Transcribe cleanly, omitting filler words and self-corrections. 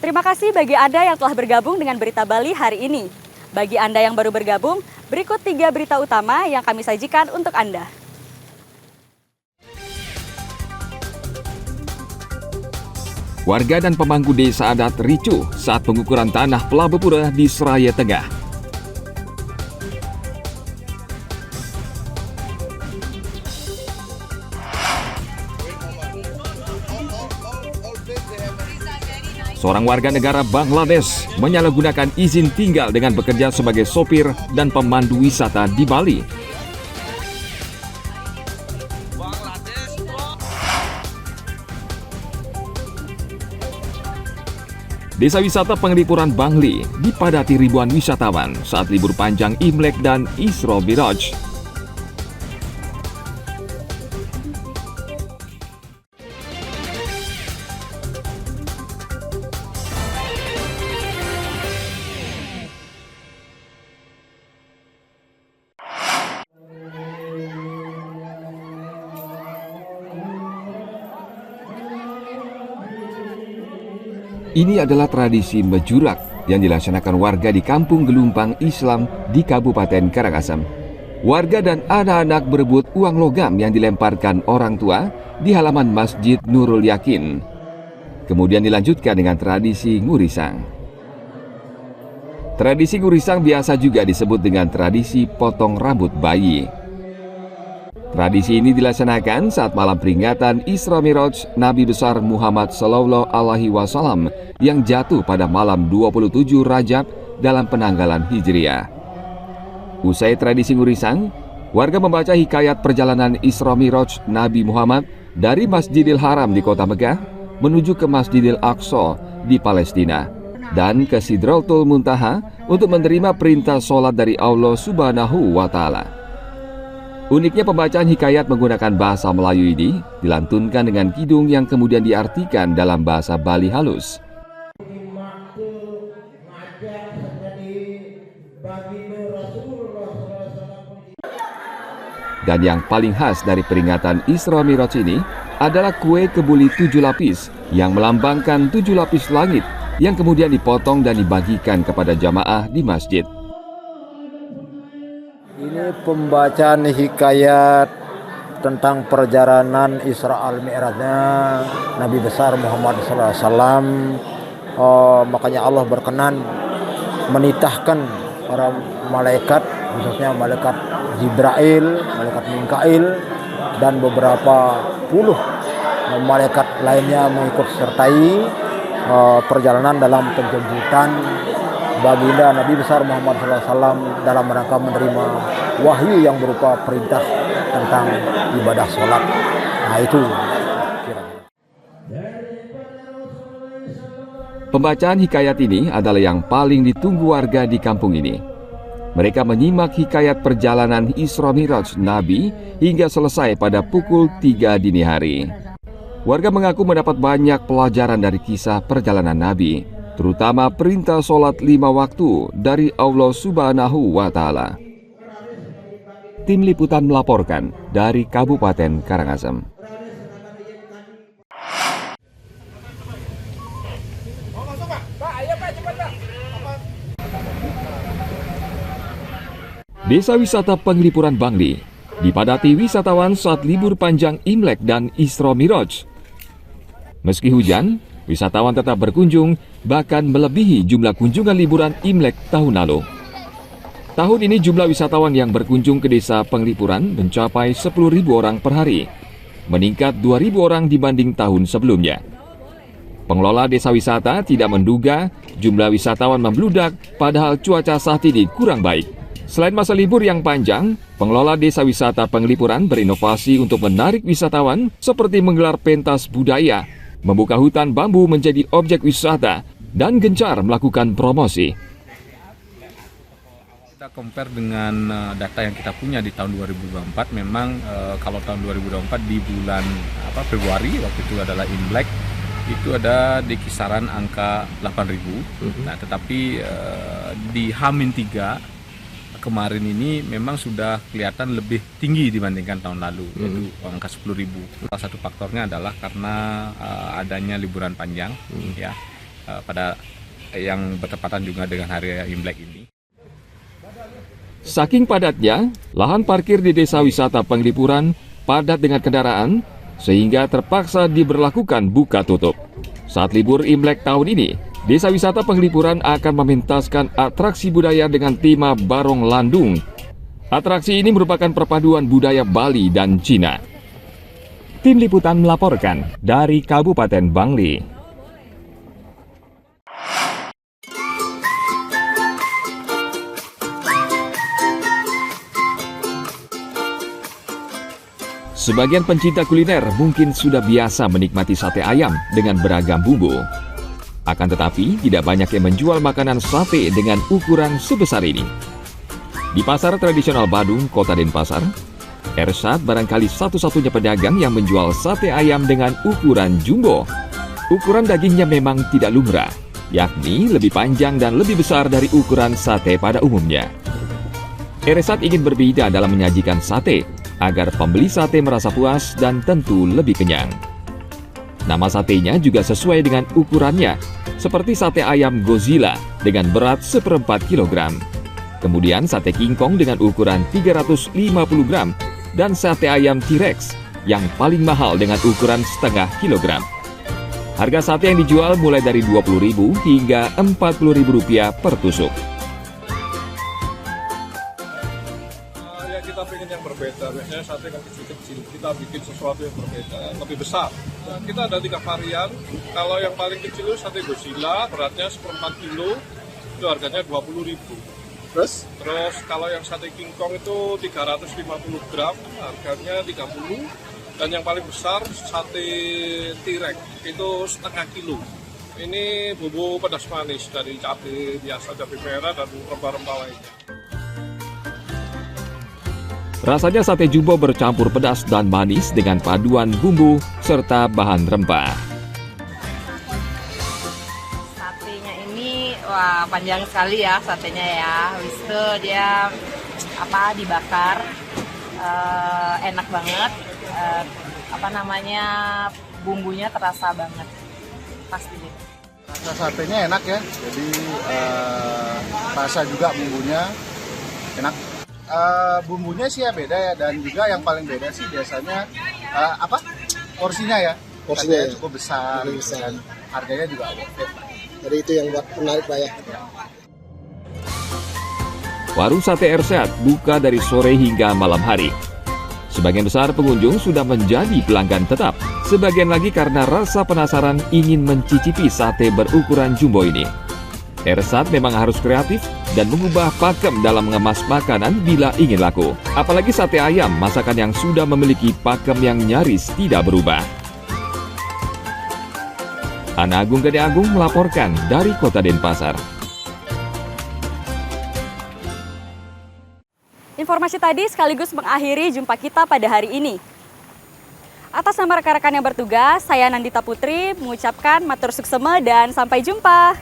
Terima kasih bagi Anda yang telah bergabung dengan Berita Bali hari ini. Bagi Anda yang baru bergabung, berikut 3 berita utama yang kami sajikan untuk Anda. Warga dan pemangku desa adat ricuh saat pengukuran tanah Pelabepura di Seraya Tengah. Seorang warga negara Bangladesh menyalahgunakan izin tinggal dengan bekerja sebagai sopir dan pemandu wisata di Bali. Desa wisata Penglipuran Bangli dipadati ribuan wisatawan saat libur panjang Imlek dan Isra Miraj. Ini adalah tradisi mejurak yang dilaksanakan warga di Kampung Gelumpang Islam di Kabupaten Karangasem. Warga dan anak-anak berebut uang logam yang dilemparkan orang tua di halaman Masjid Nurul Yakin. Kemudian dilanjutkan dengan tradisi ngurisang. Tradisi ngurisang biasa juga disebut dengan tradisi potong rambut bayi. Tradisi ini dilaksanakan saat malam peringatan Isra Miraj Nabi besar Muhammad Sallallahu Alaihi Wasallam yang jatuh pada malam 27 Rajab dalam penanggalan Hijriah. Usai tradisi ngurisang, warga membaca hikayat perjalanan Isra Miraj Nabi Muhammad dari Masjidil Haram di kota Mekah menuju ke Masjidil Aqsa di Palestina dan ke Sidratul Muntaha untuk menerima perintah sholat dari Allah Subhanahu wa Ta'ala. Uniknya pembacaan hikayat menggunakan bahasa Melayu ini dilantunkan dengan kidung yang kemudian diartikan dalam bahasa Bali halus. Dan yang paling khas dari peringatan Isra Miraj ini adalah kue kebuli 7 lapis yang melambangkan 7 lapis langit yang kemudian dipotong dan dibagikan kepada jamaah di masjid. Ini pembacaan hikayat tentang perjalanan Isra al-Mi'rajnya Nabi besar Muhammad SAW. Makanya Allah berkenan menitahkan para malaikat, khususnya malaikat Jibril, malaikat Mikail, dan beberapa puluh malaikat lainnya mengikut sertai perjalanan dalam penjemputan baginda Nabi besar Muhammad SAW dalam rangka menerima wahyu yang berupa perintah tentang ibadah sholat. Nah itu Pembacaan hikayat ini adalah yang paling ditunggu warga di kampung ini. Mereka menyimak hikayat perjalanan Isra Miraj Nabi hingga selesai pada pukul 3 dini hari. Warga mengaku mendapat banyak pelajaran dari kisah perjalanan Nabi, terutama perintah sholat 5 waktu dari Allah Subhanahu wa Ta'ala. Tim Liputan melaporkan dari Kabupaten Karangasem. Desa wisata Penglipuran Bangli dipadati wisatawan saat libur panjang Imlek dan Isra Miraj. Meski hujan, wisatawan tetap berkunjung, bahkan melebihi jumlah kunjungan liburan Imlek tahun lalu. Tahun ini jumlah wisatawan yang berkunjung ke desa Penglipuran mencapai 10.000 orang per hari, meningkat 2.000 orang dibanding tahun sebelumnya. Pengelola desa wisata tidak menduga jumlah wisatawan membludak padahal cuaca saat ini kurang baik. Selain masa libur yang panjang, pengelola desa wisata Penglipuran berinovasi untuk menarik wisatawan seperti menggelar pentas budaya, membuka hutan bambu menjadi objek wisata, dan gencar melakukan promosi. Kita compare dengan data yang kita punya di tahun 2024, memang kalau tahun 2024 di bulan Februari, waktu itu adalah Imlek, itu ada di kisaran angka 8.000. Nah, tetapi di H-3 kemarin ini memang sudah kelihatan lebih tinggi dibandingkan tahun lalu, yaitu angka 10.000. Salah satu faktornya adalah karena adanya liburan panjang, ya. pada yang bertepatan juga dengan hari raya Imlek ini. Saking padatnya, lahan parkir di desa wisata Penglipuran padat dengan kendaraan, sehingga terpaksa diberlakukan buka tutup. Saat libur Imlek tahun ini, desa wisata Penglipuran akan mementaskan atraksi budaya dengan tema Barong Landung. Atraksi ini merupakan perpaduan budaya Bali dan Cina. Tim Liputan melaporkan dari Kabupaten Bangli. Sebagian pencinta kuliner mungkin sudah biasa menikmati sate ayam dengan beragam bumbu. Akan tetapi, tidak banyak yang menjual makanan sate dengan ukuran sebesar ini. Di pasar tradisional Badung, Kota Denpasar, Ersyad barangkali satu-satunya pedagang yang menjual sate ayam dengan ukuran jumbo. Ukuran dagingnya memang tidak lumrah, yakni lebih panjang dan lebih besar dari ukuran sate pada umumnya. Ersyad ingin berbeda dalam menyajikan sate, agar pembeli sate merasa puas dan tentu lebih kenyang. Nama satenya juga sesuai dengan ukurannya, seperti sate ayam Godzilla dengan berat 1/4 kg. Kemudian sate King Kong dengan ukuran 350 gram, dan sate ayam T-Rex yang paling mahal dengan ukuran 0,5 kg. Harga sate yang dijual mulai dari Rp20.000 hingga Rp40.000 per tusuk. Kita pengen yang berbeda, biasanya sate kan kecil-kecil, kita bikin sesuatu yang berbeda, lebih besar. Nah, kita ada 3 varian. Kalau yang paling kecil itu sate Godzilla, beratnya 1/4 kilo, itu harganya Rp20.000. Terus kalau yang sate King Kong itu 350 gram, harganya 30. Dan yang paling besar sate T-Rex itu 0,5 kilo. Ini bumbu pedas manis dari cabai biasa, cabai merah dan rempah-rempah lainnya. Rasanya sate jumbo bercampur pedas dan manis dengan paduan bumbu serta bahan rempah. Satenya ini wah panjang sekali ya satenya ya. Habis itu dia dibakar, enak banget. Bumbunya terasa banget, pasti deh. Rasa satenya enak ya, jadi rasa juga bumbunya enak. Bumbunya sih ya beda ya, dan juga yang paling beda sih biasanya porsinya ya. Porsinya cukup besar, dan harganya juga worth it. Jadi itu yang buat menarik Pak ya. Warung Sate Ersyad buka dari sore hingga malam hari. Sebagian besar pengunjung sudah menjadi pelanggan tetap. Sebagian lagi karena rasa penasaran ingin mencicipi sate berukuran jumbo ini. Ersyad memang harus kreatif dan mengubah pakem dalam mengemas makanan bila ingin laku. Apalagi sate ayam, masakan yang sudah memiliki pakem yang nyaris tidak berubah. Ana Agung Gede Agung melaporkan dari Kota Denpasar. Informasi tadi sekaligus mengakhiri jumpa kita pada hari ini. Atas nama rekan-rekan yang bertugas, saya Nandita Putri mengucapkan matur suksema dan sampai jumpa.